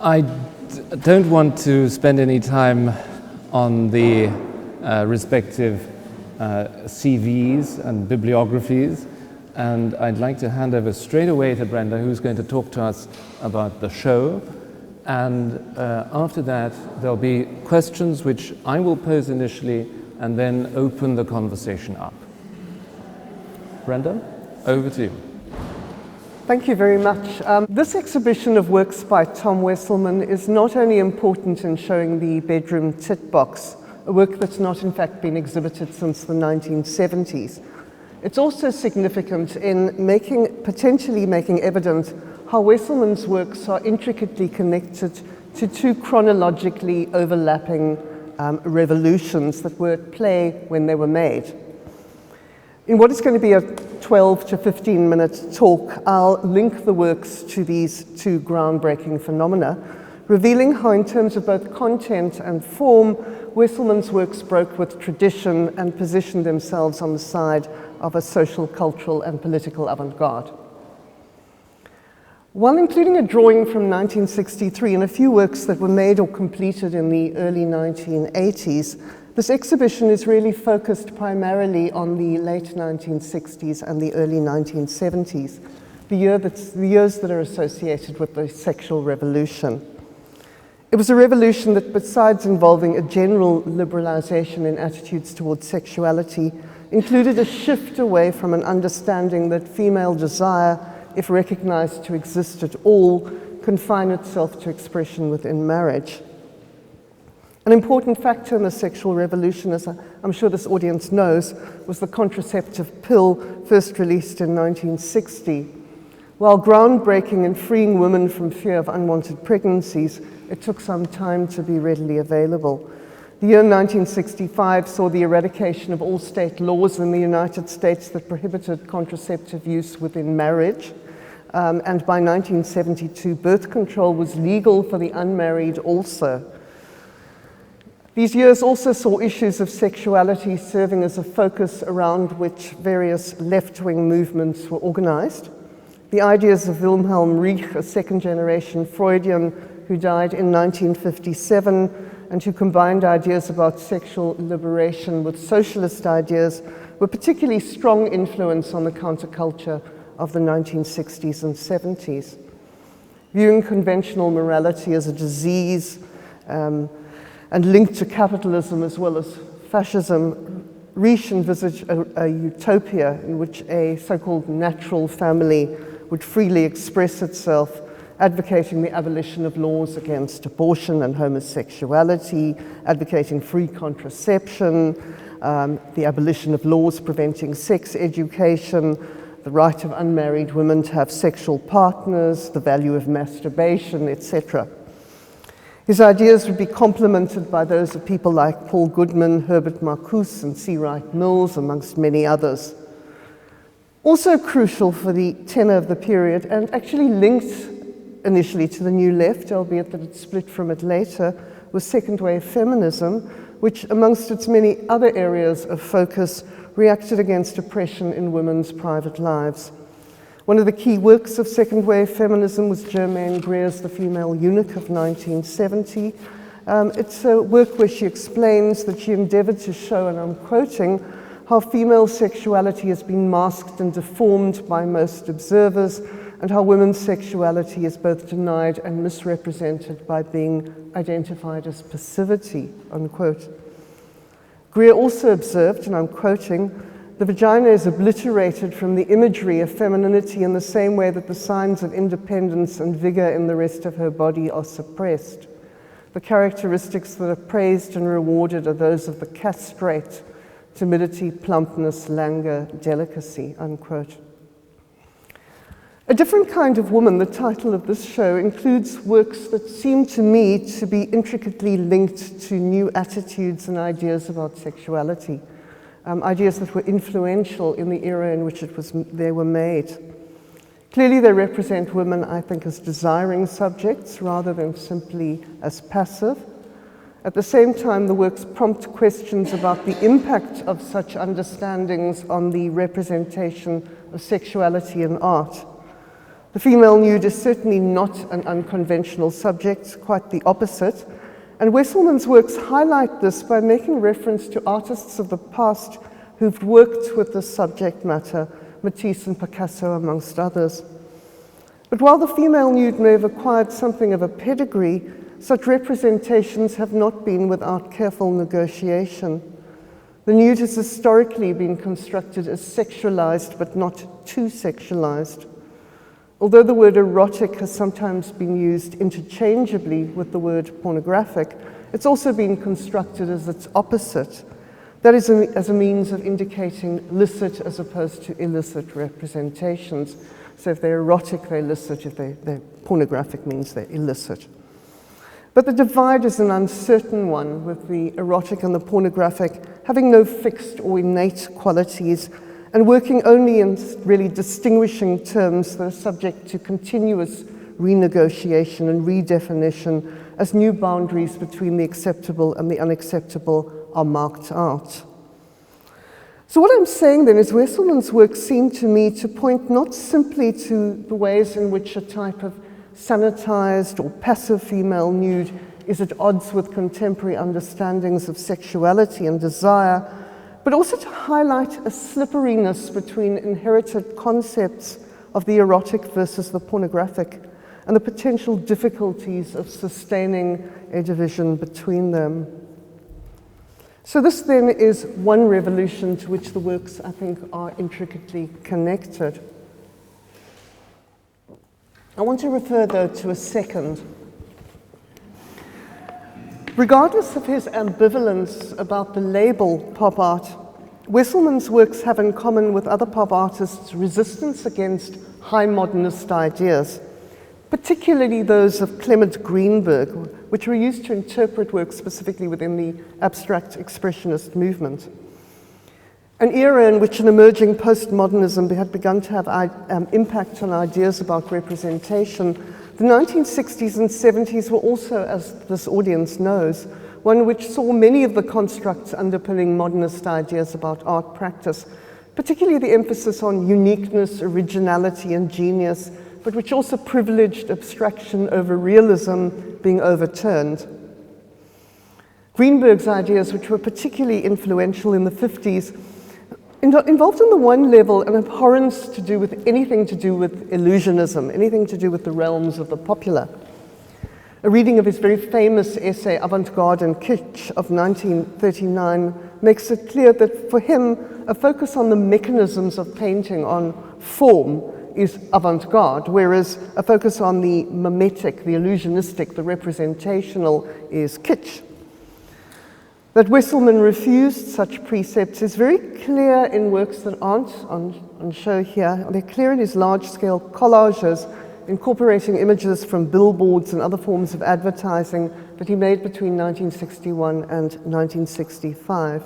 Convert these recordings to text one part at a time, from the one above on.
I don't want to spend any time on the respective CVs and bibliographies, and I'd like to hand over straight away to Brenda, who's going to talk to us about the show. And after that, there'll be questions which I will pose initially and then open the conversation up. Brenda, over to you. Thank you very much. This exhibition of works by Tom Wesselmann is not only important in showing the bedroom titbox, a work that's not in fact been exhibited since the 1970s. It's also significant in potentially making evident how Wesselmann's works are intricately connected to two chronologically overlapping revolutions that were at play when they were made. In what is going to be a 12 to 15 minute talk, I'll link the works to these two groundbreaking phenomena, revealing how in terms of both content and form, Wesselmann's works broke with tradition and positioned themselves on the side of a social, cultural, and political avant-garde. While including a drawing from 1963 and a few works that were made or completed in the early 1980s, this exhibition is really focused primarily on the late 1960s and the early 1970s, the years that are associated with the sexual revolution. It was a revolution that, besides involving a general liberalization in attitudes towards sexuality, included a shift away from an understanding that female desire, if recognized to exist at all, confine itself to expression within marriage. An important factor in the sexual revolution, as I'm sure this audience knows, was the contraceptive pill, first released in 1960. While groundbreaking in freeing women from fear of unwanted pregnancies, it took some time to be readily available. The year 1965 saw the eradication of all state laws in the United States that prohibited contraceptive use within marriage. And by 1972, birth control was legal for the unmarried also. These years also saw issues of sexuality serving as a focus around which various left-wing movements were organized. The ideas of Wilhelm Rech, a second-generation Freudian who died in 1957 and who combined ideas about sexual liberation with socialist ideas, were particularly strong influence on the counterculture of the 1960s and 70s. Viewing conventional morality as a disease, and linked to capitalism as well as fascism, Rech envisaged a utopia in which a so-called natural family would freely express itself, advocating the abolition of laws against abortion and homosexuality, advocating free contraception, the abolition of laws preventing sex education, the right of unmarried women to have sexual partners, the value of masturbation, etc. His ideas would be complemented by those of people like Paul Goodman, Herbert Marcuse, and C. Wright Mills, amongst many others. Also crucial for the tenor of the period, and actually linked initially to the New Left, albeit that it split from it later, was second-wave feminism, which, amongst its many other areas of focus, reacted against oppression in women's private lives. One of the key works of second-wave feminism was Germaine Greer's The Female Eunuch of 1970. It's a work where she explains that she endeavored to show, and I'm quoting, how female sexuality has been masked and deformed by most observers, and how women's sexuality is both denied and misrepresented by being identified as passivity, unquote. Greer also observed, and I'm quoting, "The vagina is obliterated from the imagery of femininity in the same way that the signs of independence and vigor in the rest of her body are suppressed. The characteristics that are praised and rewarded are those of the castrate, timidity, plumpness, languor, delicacy," unquote. A different kind of woman, the title of this show, includes works that seem to me to be intricately linked to new attitudes and ideas about sexuality. Ideas that were influential in the era in which they were made. Clearly they represent women, I think, as desiring subjects rather than simply as passive. At the same time, the works prompt questions about the impact of such understandings on the representation of sexuality in art. The female nude is certainly not an unconventional subject, quite the opposite. And Wesselmann's works highlight this by making reference to artists of the past who've worked with this subject matter, Matisse and Picasso amongst others. But while the female nude may have acquired something of a pedigree, such representations have not been without careful negotiation. The nude has historically been constructed as sexualized, but not too sexualized. Although the word erotic has sometimes been used interchangeably with the word pornographic, it's also been constructed as its opposite. That is as a means of indicating licit as opposed to illicit representations. So if they're erotic, they're licit. If they're pornographic, means they're illicit. But the divide is an uncertain one, with the erotic and the pornographic having no fixed or innate qualities and working only in really distinguishing terms that are subject to continuous renegotiation and redefinition as new boundaries between the acceptable and the unacceptable are marked out. So what I'm saying then is Wesselmann's work seemed to me to point not simply to the ways in which a type of sanitized or passive female nude is at odds with contemporary understandings of sexuality and desire, but also to highlight a slipperiness between inherited concepts of the erotic versus the pornographic and the potential difficulties of sustaining a division between them. So this then is one revolution to which the works, I think, are intricately connected. I want to refer, though, to a second. Regardless of his ambivalence about the label pop art, Wesselmann's works have in common with other pop artists resistance against high modernist ideas, particularly those of Clement Greenberg, which were used to interpret works specifically within the abstract expressionist movement. An era in which an emerging postmodernism had begun to have impact on ideas about representation, the 1960s and 70s were also, as this audience knows, one which saw many of the constructs underpinning modernist ideas about art practice, particularly the emphasis on uniqueness, originality, and genius, but which also privileged abstraction over realism being overturned. Greenberg's ideas, which were particularly influential in the 50s, involved on the one level an abhorrence to do with anything to do with illusionism, anything to do with the realms of the popular. A reading of his very famous essay, Avant-Garde and Kitsch, of 1939, makes it clear that for him, a focus on the mechanisms of painting, on form, is avant-garde, whereas a focus on the mimetic, the illusionistic, the representational is kitsch. That Wesselmann refused such precepts is very clear in works that aren't on show here. They're clear in his large-scale collages, incorporating images from billboards and other forms of advertising that he made between 1961 and 1965.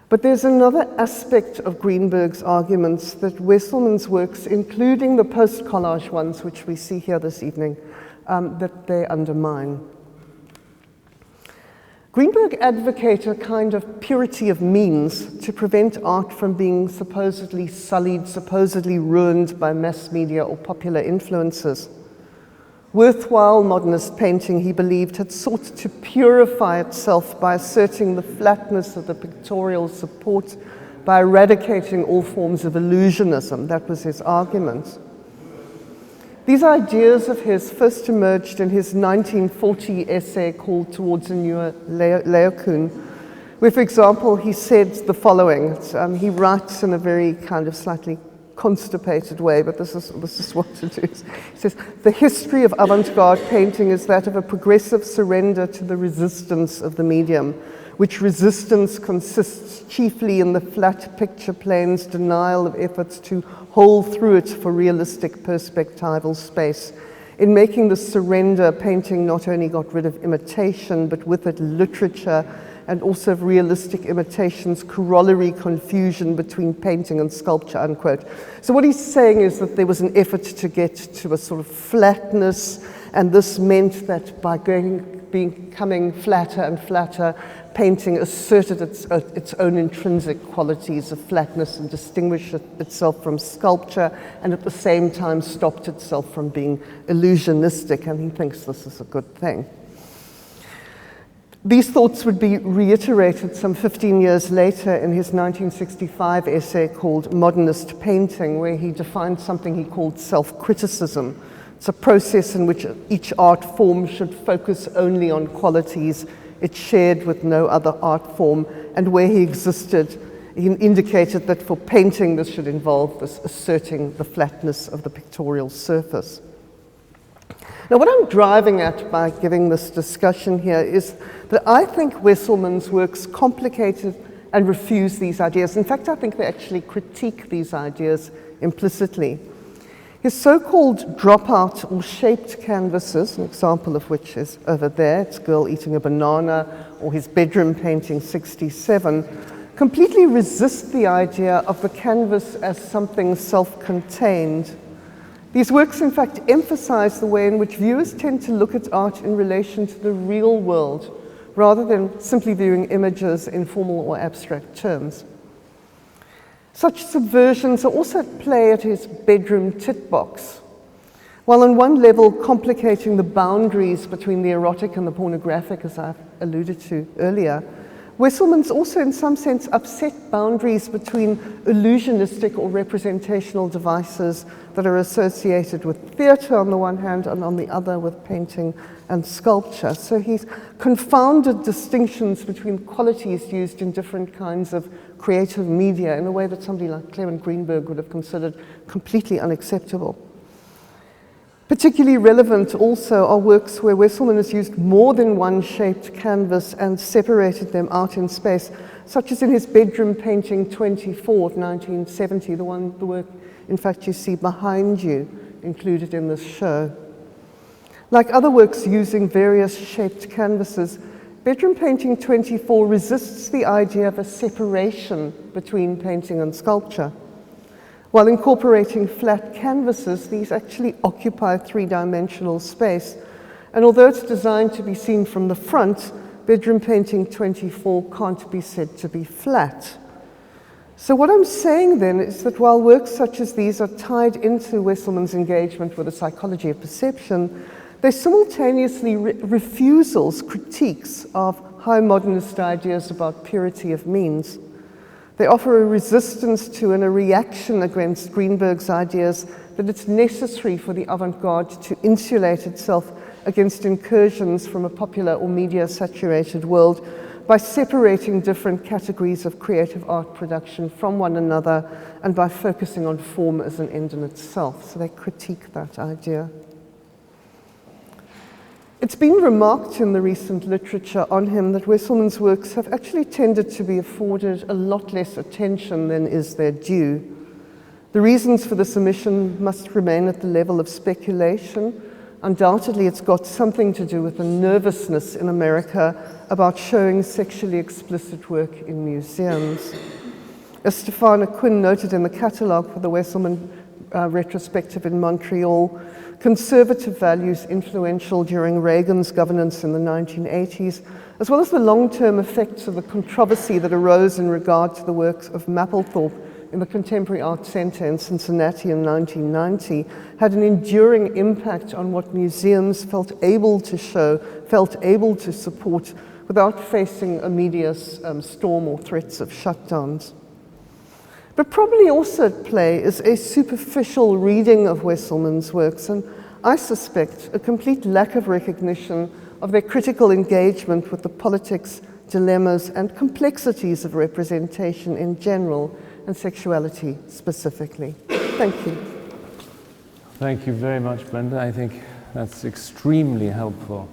But there's another aspect of Greenberg's arguments that Wesselmann's works, including the post-collage ones, which we see here this evening, that they undermine. Greenberg advocated a kind of purity of means to prevent art from being supposedly sullied, supposedly ruined by mass media or popular influences. Worthwhile modernist painting, he believed, had sought to purify itself by asserting the flatness of the pictorial support, by eradicating all forms of illusionism. That was his argument. These ideas of his first emerged in his 1940 essay called Towards a Newer Laocoon, where, for example, he said the following. He writes in a very kind of slightly constipated way, but this is what it is. He says, "The history of avant-garde painting is that of a progressive surrender to the resistance of the medium, which resistance consists chiefly in the flat picture plane's denial of efforts to hold through it for realistic perspectival space. In making the surrender, painting not only got rid of imitation, but with it literature, and also of realistic imitation's corollary confusion between painting and sculpture," unquote. So what he's saying is that there was an effort to get to a sort of flatness, and this meant that by going becoming flatter and flatter, painting asserted its own intrinsic qualities of flatness and distinguished itself from sculpture, and at the same time stopped itself from being illusionistic, and he thinks this is a good thing. These thoughts would be reiterated some 15 years later in his 1965 essay called Modernist Painting, where he defined something he called self-criticism. It's a process in which each art form should focus only on qualities it shared with no other art form, and where he existed, he indicated that for painting this should involve this asserting the flatness of the pictorial surface. Now, what I'm driving at by giving this discussion here is that I think Wesselmann's works complicated and refuse these ideas. In fact, I think they actually critique these ideas implicitly. His so-called dropout or shaped canvases, an example of which is over there, it's a girl eating a banana, or his bedroom painting 67, completely resist the idea of the canvas as something self-contained. These works, in fact, emphasize the way in which viewers tend to look at art in relation to the real world, rather than simply viewing images in formal or abstract terms. Such subversions are also at play at his bedroom titbox. While on one level complicating the boundaries between the erotic and the pornographic, as I've alluded to earlier, Wesselmann's also in some sense upset boundaries between illusionistic or representational devices that are associated with theatre on the one hand and on the other with painting and sculpture. So he's confounded distinctions between qualities used in different kinds of creative media in a way that somebody like Clement Greenberg would have considered completely unacceptable. Particularly relevant also are works where Wesselmann has used more than one shaped canvas and separated them out in space, such as in his bedroom painting 24 of 1970, the work, in fact, you see behind you, included in this show. Like other works using various shaped canvases, bedroom painting 24 resists the idea of a separation between painting and sculpture. While incorporating flat canvases, these actually occupy three-dimensional space. And although it's designed to be seen from the front, bedroom painting 24 can't be said to be flat. So what I'm saying then is that while works such as these are tied into Wesselmann's engagement with the psychology of perception, they're simultaneously refusals, critiques of high modernist ideas about purity of means. They offer a resistance to and a reaction against Greenberg's ideas that it's necessary for the avant-garde to insulate itself against incursions from a popular or media-saturated world by separating different categories of creative art production from one another and by focusing on form as an end in itself. So they critique that idea. It's been remarked in the recent literature on him that Wesselmann's works have actually tended to be afforded a lot less attention than is their due. The reasons for this omission must remain at the level of speculation. Undoubtedly, it's got something to do with the nervousness in America about showing sexually explicit work in museums. As Stefana Quinn noted in the catalogue for the Wesselmann retrospective in Montreal, conservative values influential during Reagan's governance in the 1980s, as well as the long-term effects of the controversy that arose in regard to the works of Mapplethorpe in the Contemporary Art Center in Cincinnati in 1990, had an enduring impact on what museums felt able to show, felt able to support without facing a media storm or threats of shutdowns. But probably also at play is a superficial reading of Wesselmann's works, and I suspect a complete lack of recognition of their critical engagement with the politics, dilemmas, and complexities of representation in general, and sexuality specifically. Thank you. Thank you very much, Brenda. I think that's extremely helpful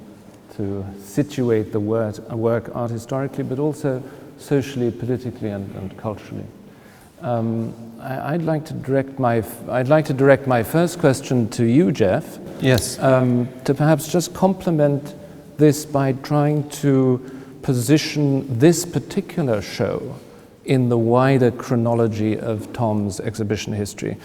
to situate the work art historically, but also socially, politically, and culturally. I'd like to direct my first question to you, Jeff. Yes. To perhaps just complement this by trying to position this particular show in the wider chronology of Tom's exhibition history.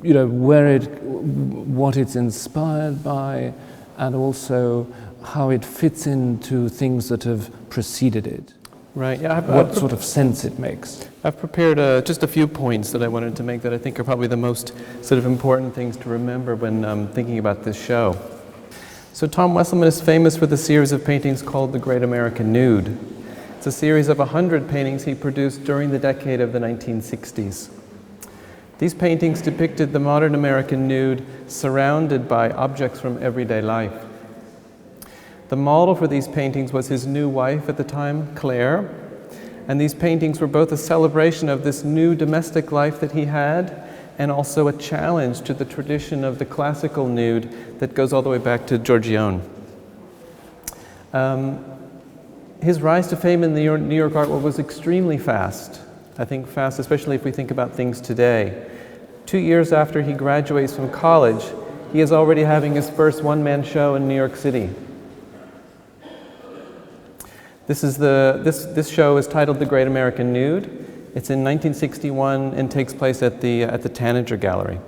You know, what it's inspired by, and also how it fits into things that have preceded it. Right. Yeah. What sort of sense it makes. I've prepared just a few points that I wanted to make that I think are probably the most sort of important things to remember when thinking about this show. So Tom Wesselmann is famous for the series of paintings called The Great American Nude. It's a series of 100 paintings he produced during the decade of the 1960s. These paintings depicted the modern American nude surrounded by objects from everyday life. The model for these paintings was his new wife at the time, Claire, and these paintings were both a celebration of this new domestic life that he had and also a challenge to the tradition of the classical nude that goes all the way back to Giorgione. His rise to fame in the New York art world was extremely fast. I think fast, especially if we think about things today. 2 years after he graduates from college, he is already having his first one-man show in New York City. This show is titled The Great American Nude. It's in 1961 and takes place at the Tanager Gallery.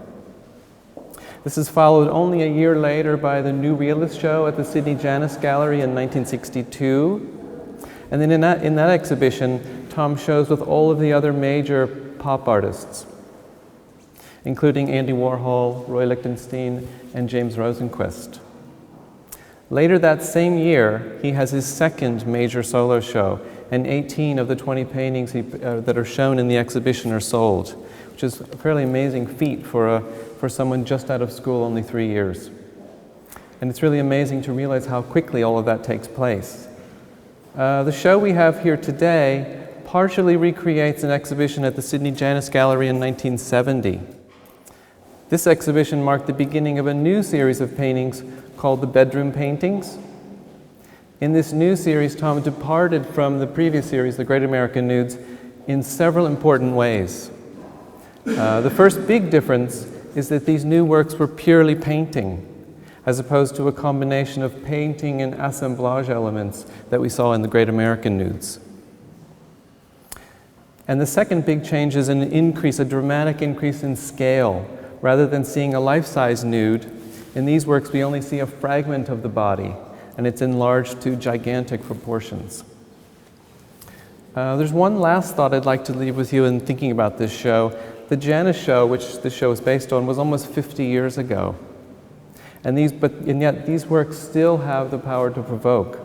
This is followed only a year later by the New Realist show at the Sidney Janis Gallery in 1962. And then in that exhibition, Tom shows with all of the other major pop artists, including Andy Warhol, Roy Lichtenstein, and James Rosenquist. Later that same year, he has his second major solo show, and 18 of the 20 paintings that are shown in the exhibition are sold, which is a fairly amazing feat for someone just out of school, only 3 years. And it's really amazing to realize how quickly all of that takes place. The show we have here today partially recreates an exhibition at the Sidney Janis Gallery in 1970. This exhibition marked the beginning of a new series of paintings called the Bedroom Paintings. In this new series, Tom departed from the previous series, The Great American Nudes, in several important ways. The first big difference is that these new works were purely painting, as opposed to a combination of painting and assemblage elements that we saw in The Great American Nudes. And the second big change is a dramatic increase in scale. Rather than seeing a life-size nude, in these works we only see a fragment of the body, and it's enlarged to gigantic proportions. There's one last thought I'd like to leave with you in thinking about this show. The Janis show, which this show is based on, was almost 50 years ago. And yet these works still have the power to provoke.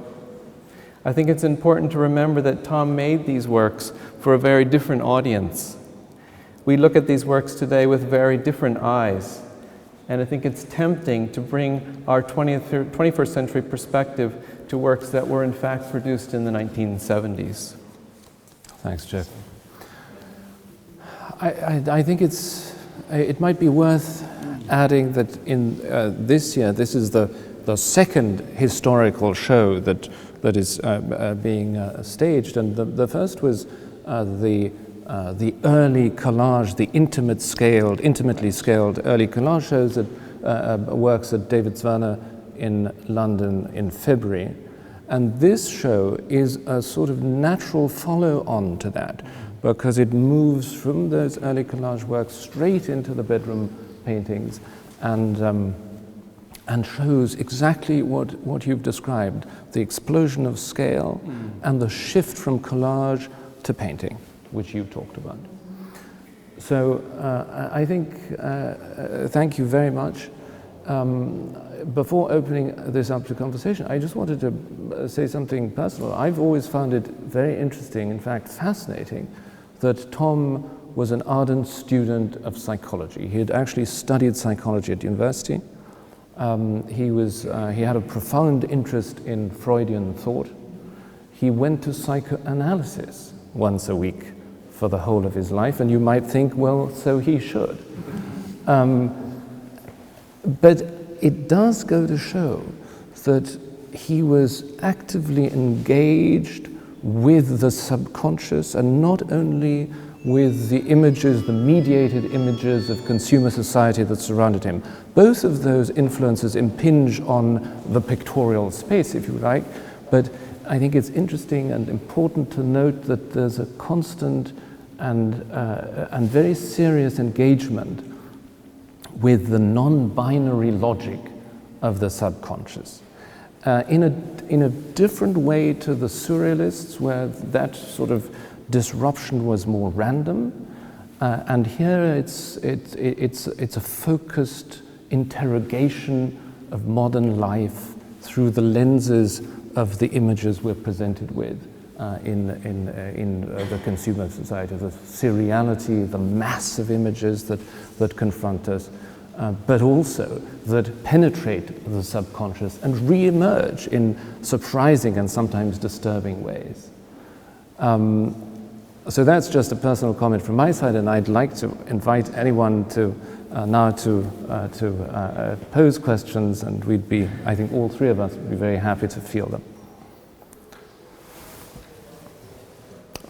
I think it's important to remember that Tom made these works for a very different audience. We look at these works today with very different eyes, and I think it's tempting to bring our 21st century perspective to works that were in fact produced in the 1970s. Thanks, Jeff. I think it might be worth adding that in this year, this is the second historical show that is being staged, and the first was the early collage, the intimately scaled early collage shows that works at David Zwerner in London in February. And this show is a sort of natural follow-on to that, because it moves from those early collage works straight into the bedroom paintings and shows exactly what you've described, the explosion of scale and the shift from collage to painting, which you talked about. So I think, thank you very much. Before opening this up to conversation, I just wanted to say something personal. I've always found it very interesting, in fact fascinating, that Tom was an ardent student of psychology. He had actually studied psychology at university. He had a profound interest in Freudian thought. He went to psychoanalysis once a week for the whole of his life, and you might think, well, so he should. But it does go to show that he was actively engaged with the subconscious, and not only with the images, the mediated images of consumer society that surrounded him. Both of those influences impinge on the pictorial space, if you like, but I think it's interesting and important to note that there's a constant and very serious engagement with the non-binary logic of the subconscious. in a different way to the surrealists, where that sort of disruption was more random, and here it's a focused interrogation of modern life through the lenses of the images we're presented with in the consumer society, the seriality, the massive images that confront us, but also that penetrate the subconscious and re-emerge in surprising and sometimes disturbing ways. So that's just a personal comment from my side, and I'd like to invite anyone to now to pose questions, and we'd be, I think all three of us would be very happy to field them.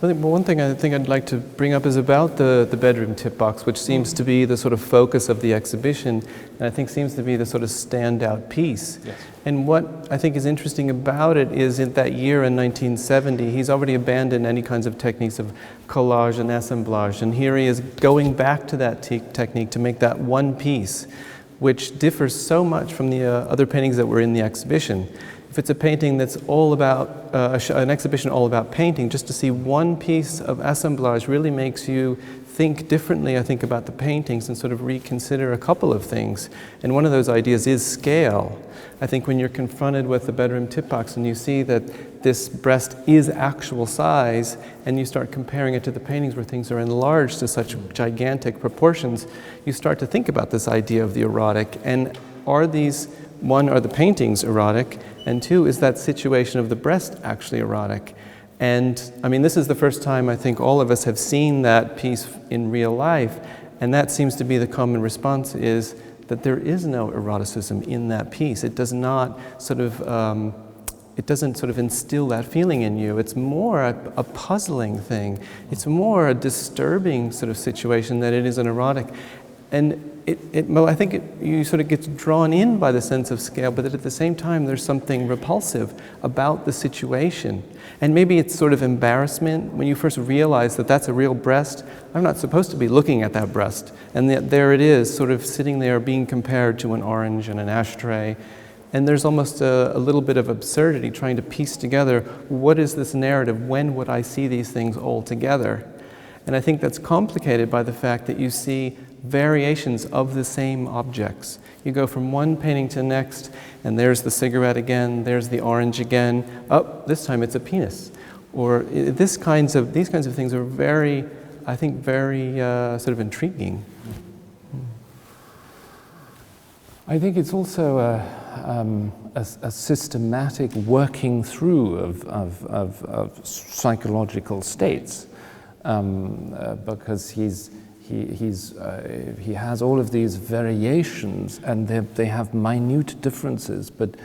One thing I think I'd like to bring up is about the bedroom tip box, which seems to be the sort of focus of the exhibition, and I think seems to be the sort of standout piece. Yes. And what I think is interesting about it is in that year in 1970, he's already abandoned any kinds of techniques of collage and assemblage, and here he is going back to that technique to make that one piece, which differs so much from the other paintings that were in the exhibition. If it's a painting that's all about, an exhibition all about painting, just to see one piece of assemblage really makes you think differently, I think, about the paintings and sort of reconsider a couple of things. And one of those ideas is scale. I think when you're confronted with the bedroom tip box and you see that this breast is actual size, and you start comparing it to the paintings where things are enlarged to such gigantic proportions, you start to think about this idea of the erotic. And are these, one, are the paintings erotic? And two, is that situation of the breast actually erotic? And I mean, this is the first time I think all of us have seen that piece in real life, and that seems to be the common response, is that there is no eroticism in that piece. It does not sort of, it doesn't sort of instill that feeling in you. It's more a puzzling thing. It's more a disturbing sort of situation than it is an erotic. And well, I think you sort of get drawn in by the sense of scale, but at the same time there's something repulsive about the situation. And maybe it's sort of embarrassment when you first realize that that's a real breast. I'm not supposed to be looking at that breast. And yet there it is, sort of sitting there being compared to an orange and an ashtray. And there's almost a little bit of absurdity trying to piece together, what is this narrative? When would I see these things all together? And I think that's complicated by the fact that you see variations of the same objects. You go from one painting to the next, and there's the cigarette again, there's the orange again. Oh, this time it's a penis. Or these kinds of things are very, I think, very sort of intriguing. I think it's also a systematic working through of psychological states, because he has all of these variations, and they have minute differences, but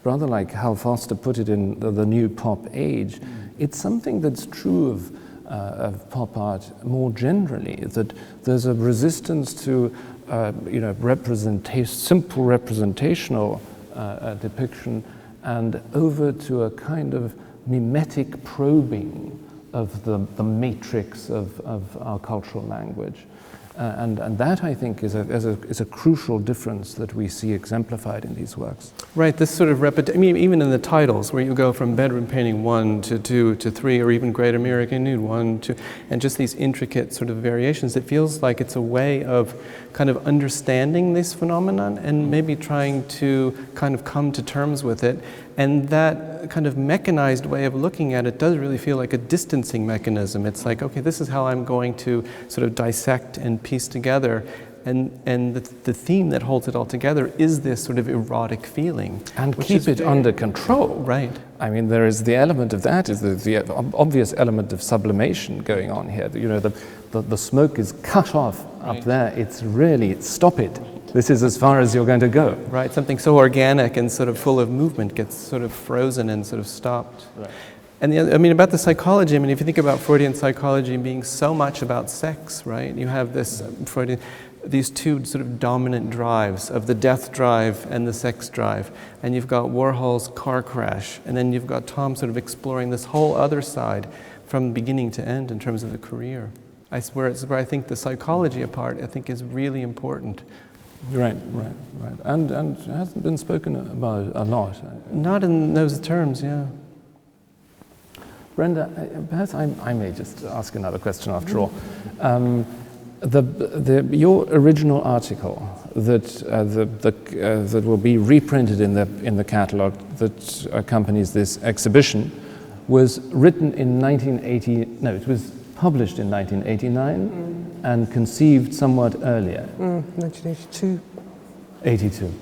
rather like Hal Foster put it in the new pop age, it's something that's true of pop art more generally, that there's a resistance to simple representational depiction, and over to a kind of mimetic probing of the matrix of our cultural language. And that, I think, is a crucial difference that we see exemplified in these works. Right, this sort of even in the titles, where you go from bedroom painting 1 to 2 to 3, or even Great American Nude 1, 2, and just these intricate sort of variations, it feels like it's a way of kind of understanding this phenomenon and maybe trying to kind of come to terms with it. And that kind of mechanized way of looking at it does really feel like a distancing mechanism. It's like, okay, this is how I'm going to sort of dissect and piece together. And the theme that holds it all together is this sort of erotic feeling. And keep it under control. Right. I mean, there is the element of that, is the obvious element of sublimation going on here. You know, the smoke is cut off up there. It's really, stop it. This is as far as you're going to go. Right, something so organic and sort of full of movement gets sort of frozen and sort of stopped. Right. And about the psychology, I mean, if you think about Freudian psychology being so much about sex, right? You have this these two sort of dominant drives of the death drive and the sex drive. And you've got Warhol's car crash, and then you've got Tom sort of exploring this whole other side from beginning to end in terms of the career. Where I think the psychology part, I think, is really important. Right. And it hasn't been spoken about a lot. Not in those terms, yeah. Brenda, perhaps I may just ask another question after all. Your original article that will be reprinted in the catalogue that accompanies this exhibition was written in 1980. No, it was published in 1989 and conceived somewhat earlier. 1982. 82.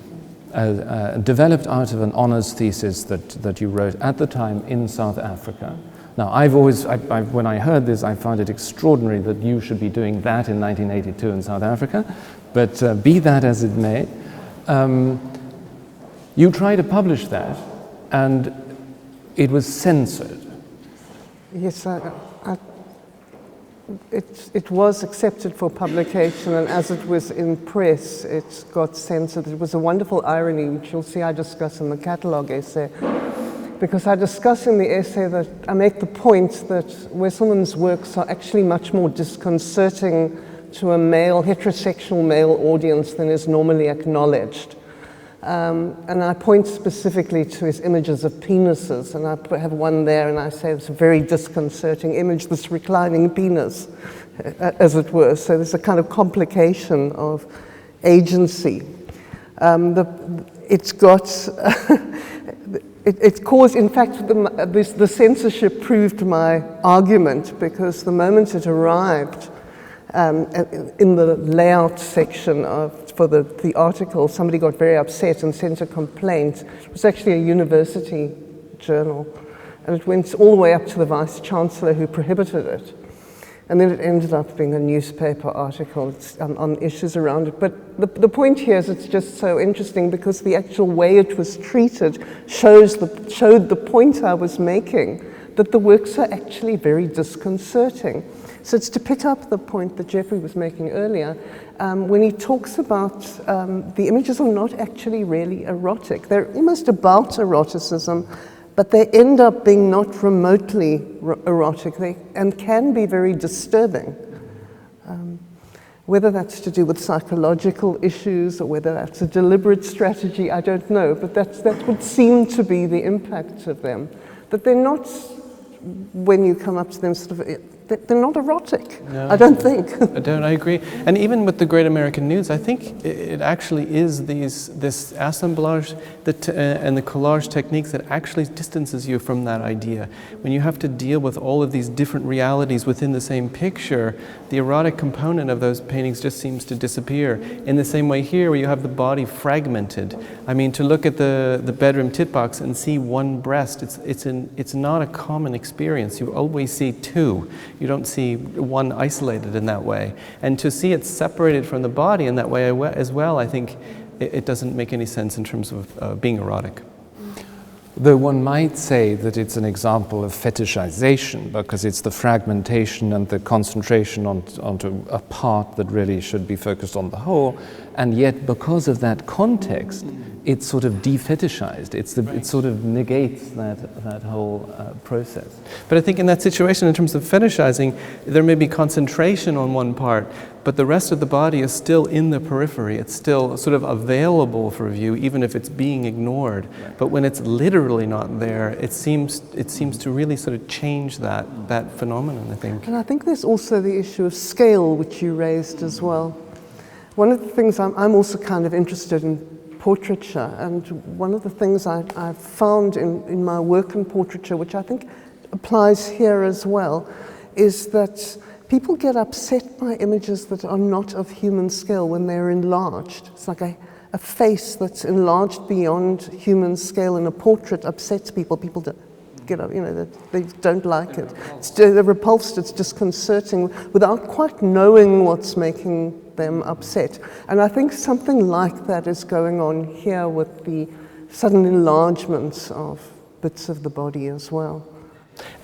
Developed out of an honours thesis that you wrote at the time in South Africa. Now, when I heard this, I found it extraordinary that you should be doing that in 1982 in South Africa, but be that as it may, you tried to publish that, and it was censored. Yes, it was accepted for publication, and as it was in press, it got censored. It was a wonderful irony, which you'll see I discuss in the catalogue essay, because I discuss in the essay that I make the point that Wesselmann's works are actually much more disconcerting to a heterosexual male audience than is normally acknowledged. And I point specifically to his images of penises, and I have one there, and I say it's a very disconcerting image, this reclining penis, as it were. So there's a kind of complication of agency. It's got... It caused, in fact, the censorship proved my argument, because the moment it arrived in the layout section for the article, somebody got very upset and sent a complaint. It was actually a university journal, and it went all the way up to the vice-chancellor, who prohibited it. And then it ended up being a newspaper article on issues around it. But the point here is it's just so interesting, because the actual way it was treated showed the point I was making, that the works are actually very disconcerting. So it's to pick up the point that Jeffrey was making earlier, when he talks about the images are not actually really erotic. They're almost about eroticism, but they end up being not remotely erotic, and can be very disturbing. Whether that's to do with psychological issues or whether that's a deliberate strategy, I don't know, but that would seem to be the impact of them. That they're not, when you come up to them, sort of, they're not erotic, no, I don't think. I agree. And even with the Great American Nudes, I think it actually is this assemblage and the collage techniques that actually distances you from that idea. When you have to deal with all of these different realities within the same picture, the erotic component of those paintings just seems to disappear. In the same way here, where you have the body fragmented. I mean, to look at the bedroom titbox and see one breast, it's not a common experience. You always see two. You don't see one isolated in that way. And to see it separated from the body in that way as well, I think it doesn't make any sense in terms of being erotic. Though one might say that it's an example of fetishization, because it's the fragmentation and the concentration onto a part that really should be focused on the whole, and yet because of that context, it's sort of defetishized. It sort of negates that whole process. But I think in that situation, in terms of fetishizing, there may be concentration on one part, but the rest of the body is still in the periphery. It's still sort of available for view, even if it's being ignored. But when it's literally not there, it seems to really sort of change that phenomenon, I think. And I think there's also the issue of scale, which you raised as well. One of the things I'm also kind of interested in portraiture, and one of the things I've found in my work in portraiture, which I think applies here as well, is that people get upset by images that are not of human scale when they're enlarged. It's like a face that's enlarged beyond human scale in a portrait upsets people. People get up, they don't like it. They're repulsed, it's disconcerting, without quite knowing what's making them upset. And I think something like that is going on here with the sudden enlargements of bits of the body as well.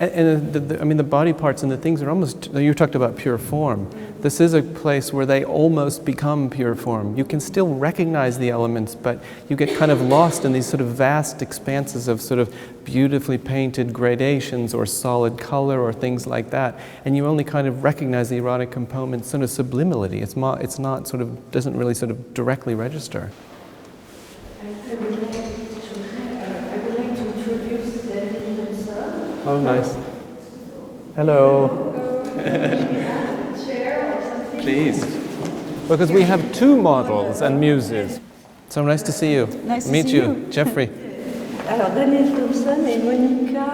And I mean, the body parts and the things are almost, you talked about pure form. This is a place where they almost become pure form. You can still recognize the elements, but you get kind of lost in these sort of vast expanses of sort of beautifully painted gradations or solid color or things like that. And you only kind of recognize the erotic component sort of subliminally. It's not sort of, doesn't really sort of directly register. I would like to introduce Julian Solms. Oh, nice. Hello. Please. Because we have two models and muses. So nice to see you. Nice to Meet see you. you. Jeffrey. Alors, Daniel Thompson et Monica.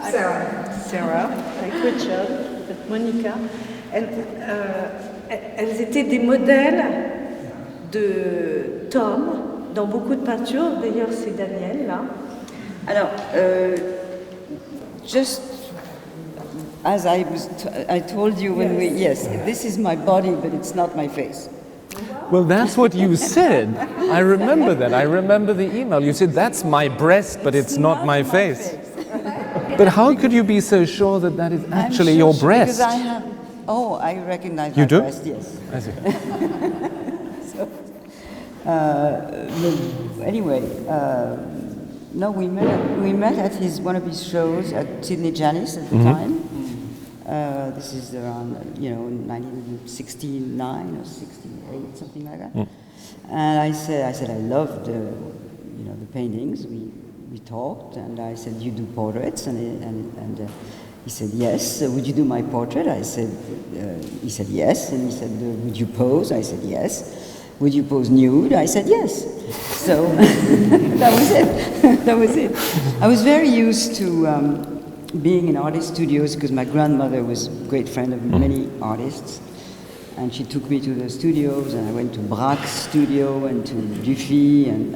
Sarah, avec Richard, Monica. Elles étaient des modèles de Tom dans beaucoup de peintures. D'ailleurs, c'est Daniel, là. Alors, just as I told you when yes, this is my body, but it's not my face. Well, that's what you said. I remember that. I remember the email. You said, that's my breast, but it's not my face. But how could you be so sure that that is actually I'm your sure breast? Because I recognize You my do? breast, yes. I see. Anyway, no, we met at one of his shows at Sydney Janis at the time. This is around 1969 or 68, something like that. And I said I loved the paintings. We talked, and I said, you do portraits, and he said yes. Would you do my portrait? I said, he said yes, and he said, would you pose? I said yes. Would you pose nude? I said yes. So that was it. That was it. I was very used to being in artist studios because my grandmother was a great friend of many artists, and she took me to the studios, and I went to Braque's studio and to Dufy and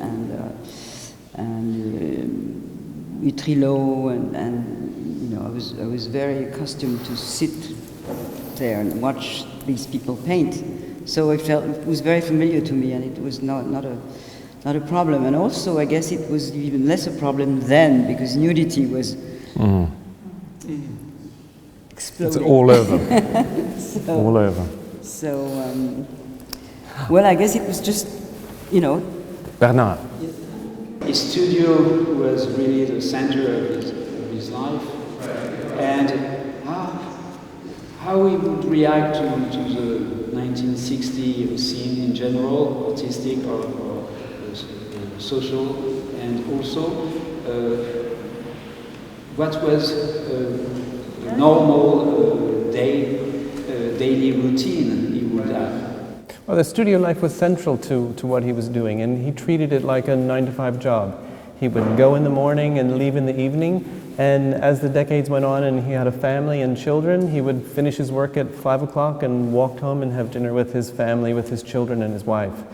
Utrillo, and I was very accustomed to sit there and watch these people paint. So it was very familiar to me, and it was not a problem. And also, I guess it was even less a problem then because nudity was exploding. It's all over. So, all over. So, well, I guess it was just, Bernard. His studio was really the center of his life, and how he would react to the 1960 scene in general, artistic or social, and also what was a normal daily routine he would have. Well, the studio life was central to what he was doing, and he treated it like a 9-to-5 job. He would go in the morning and leave in the evening, and as the decades went on and he had a family and children, he would finish his work at 5 o'clock and walk home and have dinner with his family, with his children and his wife.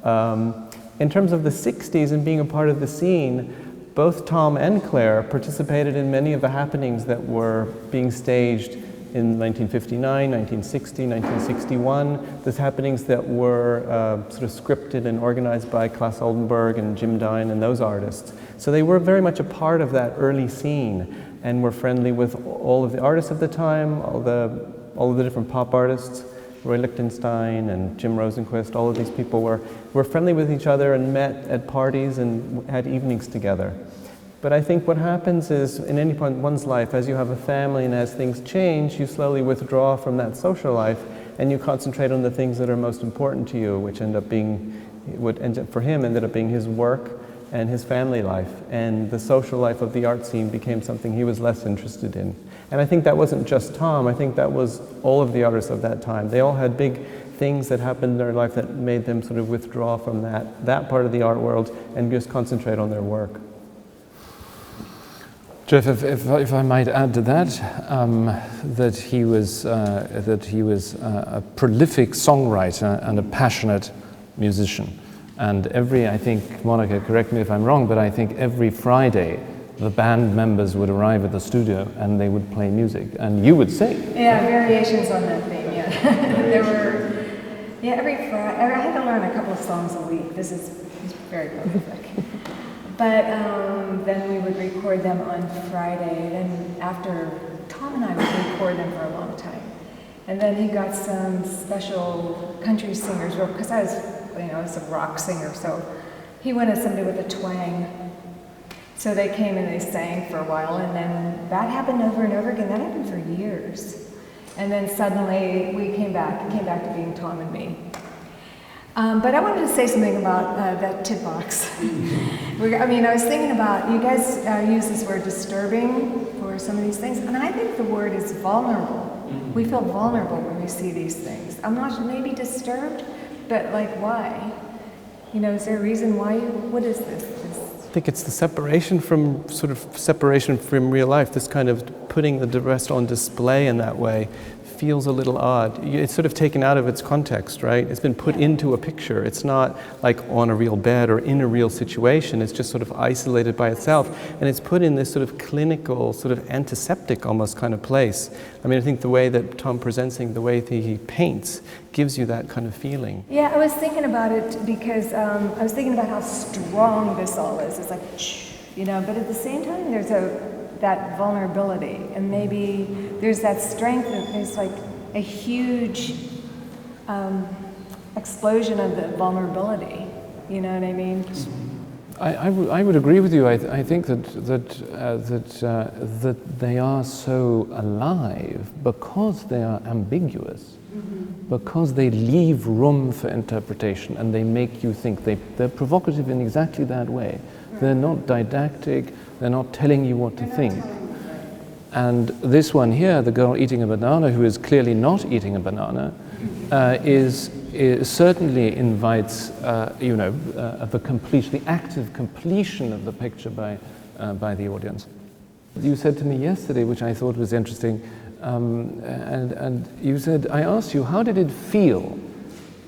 In terms of the 60s and being a part of the scene, both Tom and Claire participated in many of the happenings that were being staged in 1959, 1960, 1961, those happenings that were sort of scripted and organized by Klaas Oldenburg and Jim Dine and those artists. So they were very much a part of that early scene and were friendly with all of the artists of the time, all of the different pop artists, Roy Lichtenstein and Jim Rosenquist. All of these people were friendly with each other and met at parties and had evenings together. But I think what happens is, in any point in one's life, as you have a family and as things change, you slowly withdraw from that social life and you concentrate on the things that are most important to you, which for him ended up being his work and his family life. And the social life of the art scene became something he was less interested in. And I think that wasn't just Tom, I think that was all of the artists of that time. They all had big things that happened in their life that made them sort of withdraw from that part of the art world and just concentrate on their work. Jeff, if I might add to that, that he was a prolific songwriter and a passionate musician. And I think, Monica, correct me if I'm wrong, but I think every Friday the band members would arrive at the studio and they would play music, and you would sing. Yeah, variations on that theme, yeah. There were, every Friday, I had to learn a couple of songs a week. This is very prolific. But then we would record them on Friday. Then after, Tom and I would record them for a long time. And then he got some special country singers, because I was a rock singer, so he wanted somebody with a twang. So they came and they sang for a while, and then that happened over and over again. That happened for years. And then suddenly we came back to being Tom and me. But I wanted to say something about that titbox. I was thinking about, you guys use this word disturbing for some of these things, and I think the word is vulnerable. We feel vulnerable when we see these things. I'm not maybe disturbed, but like why? Is there a reason why? What is this? I think it's the separation from real life. This kind of putting the rest on display in that way feels a little odd. It's sort of taken out of its context, right? It's been put into a picture. It's not like on a real bed or in a real situation. It's just sort of isolated by itself. And it's put in this sort of clinical, sort of antiseptic almost kind of place. I think the way that Tom presents things, the way that he paints, gives you that kind of feeling. Yeah, I was thinking about it because I was thinking about how strong this all is. It's like, but at the same time, there's that vulnerability, and maybe there's that strength, and there's like a huge explosion of the vulnerability. You know what I mean? I would agree with you. I think that they are so alive because they are ambiguous, because they leave room for interpretation and they make you think. They're provocative in exactly that way. They're not didactic. They're not telling you what to think. And this one here, the girl eating a banana, who is clearly not eating a banana, is certainly invites, the active completion of the picture by the audience. You said to me yesterday, which I thought was interesting, and you said, I asked you, how did it feel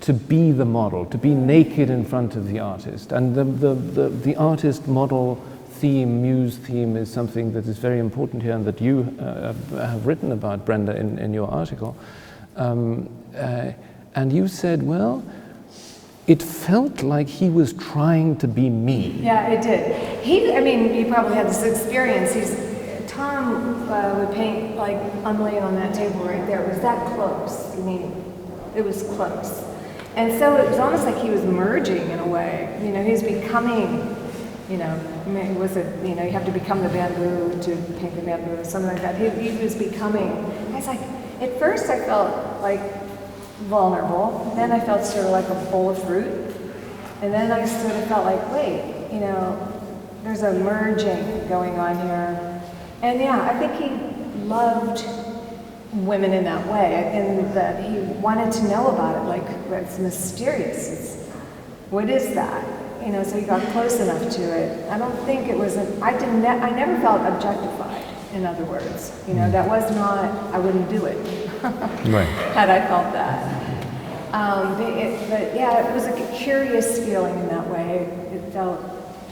to be the model, to be naked in front of the artist? And the artist model theme, muse theme, is something that is very important here and that you have written about, Brenda, in your article. And you said, well, it felt like he was trying to be me. Yeah, it did. You probably had this experience. Tom would paint, like, I'm laying on that table right there. It was that close. It was close. And so it was almost like he was merging in a way. He was becoming, you have to become the bamboo to paint the bamboo or something like that. He was becoming, I was like, at first I felt like vulnerable, then I felt sort of like a bowl of fruit, and then I sort of felt like, wait, there's a merging going on here. And yeah, I think he loved women in that way, and that he wanted to know about it, like, it's mysterious, what is that? So he got close enough to it. I don't think it was, I never felt objectified, in other words. That was not, I wouldn't do it, right. Had I felt that. But yeah, it was a curious feeling in that way. It felt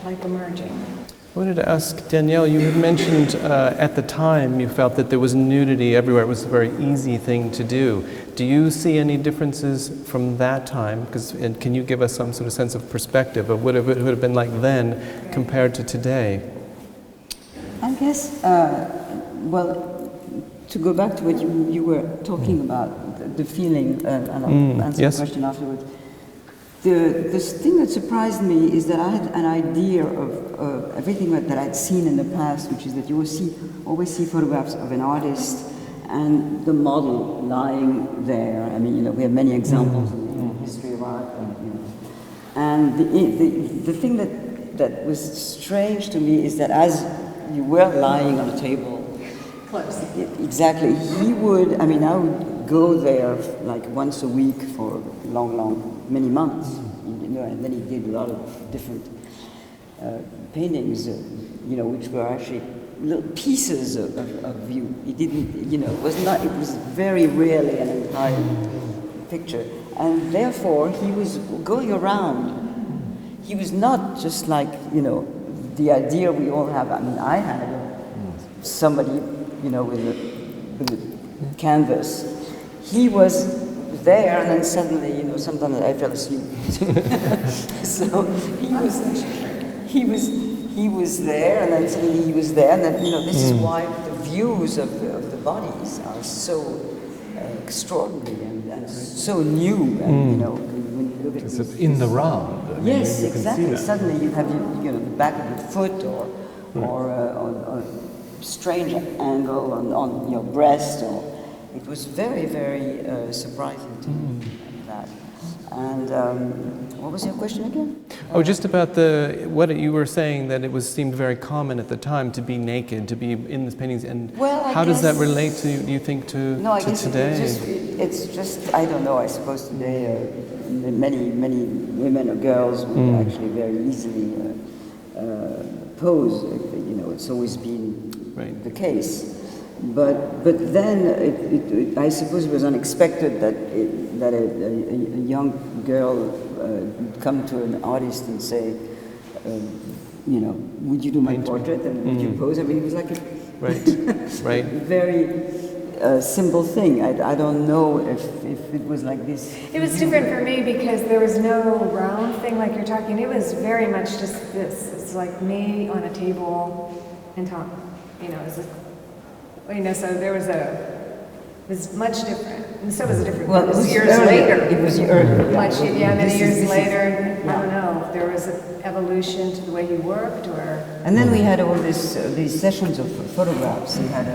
like emerging. I wanted to ask Danielle, you had mentioned at the time you felt that there was nudity everywhere. It was a very easy thing to do. Do you see any differences from that time? And can you give us some sort of sense of perspective of what it would have been like then compared to today? I guess, to go back to what you were talking about, the feeling, and I'll answer the question afterwards. The thing that surprised me is that I had an idea of everything that I'd seen in the past, which is that you always see photographs of an artist and the model lying there. We have many examples in the history of art. And the thing that was strange to me is that as you were lying on a table, Close. Exactly, he would, I would go there like once a week for many months, and then he did a lot of different paintings, which were actually little pieces of you. He didn't, it was very rarely an entire picture. And therefore, he was going around. He was not just like, the idea we all have. I had somebody, with a canvas. He was there, and then suddenly, sometimes I fell asleep. So he he was there, and then suddenly he was there, and then, you know, this is why the views of the bodies are so extraordinary and so new, and you know, when you look at It's these, in the round. I mean, yes, you can see exactly. that. Suddenly you have you know, the back of your foot, or a strange angle on your breast, or it was very, very surprising to me, that. And what was your question again? Oh, just about what you were saying, that it seemed very common at the time to be naked, to be in these paintings, and Well, I how does that guess- relate to, do you think, to today? It's just, I don't know, I suppose today many women or girls would actually very easily pose, you know, it's always been the case. But then I suppose it was unexpected that a young girl would come to an artist and say, you know, would you do my portrait and would you pose? I mean, it was like a very simple thing. I don't know if it was like this. It was different for me because there was no round thing like you're talking. It was very much just this. It's like me on a table and Tom. You know, so there was it was much different. And so was it different. Well, it was years earlier. later. It was earlier. Many years later. I don't know if there was an evolution to the way you worked, or. And then we had all these sessions of photographs. He had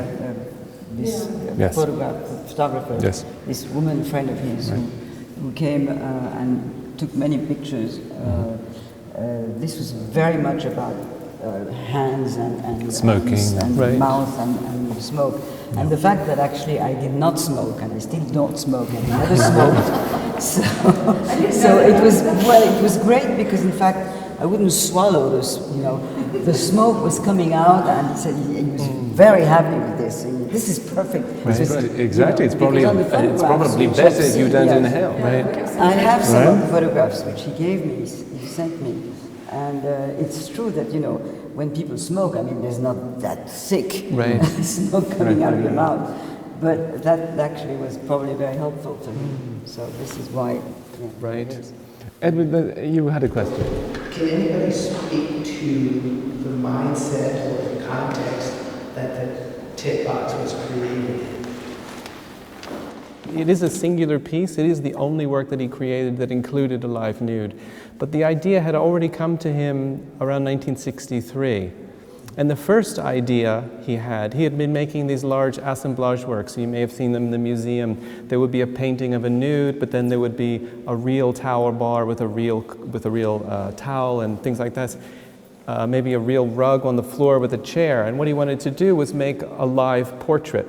photographer, this woman friend of his who came and took many pictures. This was very much about hands and smoking, and mouth and smoke. And the fact that actually I did not smoke, and I still don't smoke, and I never smoked. So it was great, because in fact I wouldn't swallow this, you know. The smoke was coming out, and he said he was very happy with this. And this is perfect. Right. Just, Exactly. You know, It's probably better if you don't inhale. Right. I have some of the photographs which he gave me, he sent me. And it's true that, you know, when people smoke, I mean, there's not that thick smoke coming out of your mouth. But that actually was probably very helpful to me. So this is why. Edward, you had a question. Can anybody speak to the mindset or the context that the titbox was created in? It is a singular piece. It is the only work that he created that included a live nude. But the idea had already come to him around 1963. And the first idea he had been making these large assemblage works. You may have seen them in the museum. There would be a painting of a nude, but then there would be a real towel bar with a real towel and things like that. Maybe a real rug on the floor with a chair. And what he wanted to do was make a live portrait.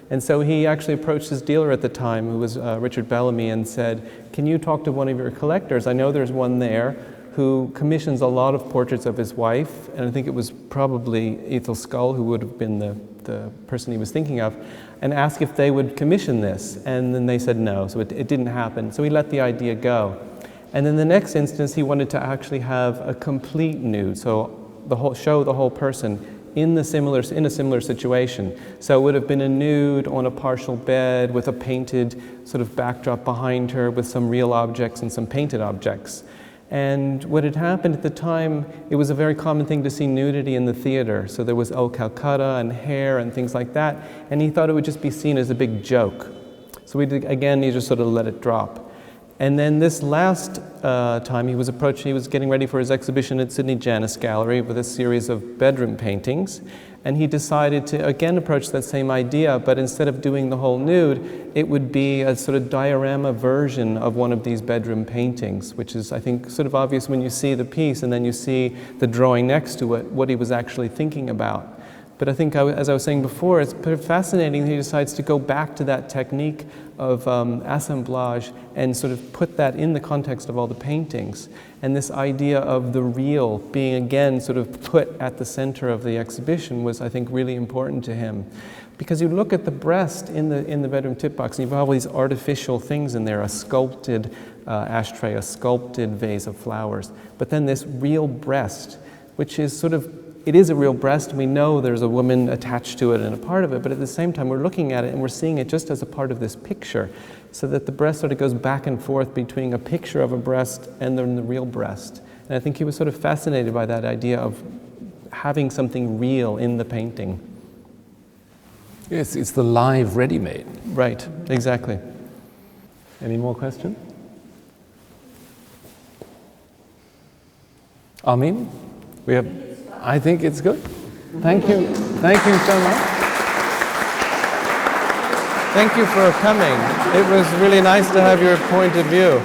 And so he actually approached his dealer at the time, who was Richard Bellamy, and said, "Can you talk to one of your collectors? I know there's one there who commissions a lot of portraits of his wife," and I think it was probably Ethel Skull, who would have been the person he was thinking of, and ask if they would commission this. And then they said no, so it didn't happen. So he let the idea go. And then the next instance, he wanted to actually have a complete nude, so show the whole person in a similar situation. So it would have been a nude on a partial bed with a painted sort of backdrop behind her with some real objects and some painted objects. And what had happened at the time, it was a very common thing to see nudity in the theater. So there was old Calcutta and hair and things like that. And he thought it would just be seen as a big joke. So he just sort of let it drop. And then this last time he was getting ready for his exhibition at Sydney Janus Gallery with a series of bedroom paintings. And he decided to again approach that same idea, but instead of doing the whole nude, it would be a sort of diorama version of one of these bedroom paintings, which is, I think, sort of obvious when you see the piece and then you see the drawing next to it, what he was actually thinking about. But I think, as I was saying before, it's fascinating he decides to go back to that technique of assemblage and sort of put that in the context of all the paintings. And this idea of the real being again sort of put at the center of the exhibition was, I think, really important to him. Because you look at the breast in the bedroom titbox, and you have all these artificial things in there, a sculpted ashtray, a sculpted vase of flowers, but then this real breast, which is sort of, it is a real breast. We know there's a woman attached to it and a part of it, but at the same time we're looking at it and we're seeing it just as a part of this picture, so that the breast sort of goes back and forth between a picture of a breast and then the real breast. And I think he was sort of fascinated by that idea of having something real in the painting. Yes, it's the live ready-made. Right, exactly. Any more questions? Almine? I think it's good. Thank you so much. Thank you for coming. It was really nice to have your point of view.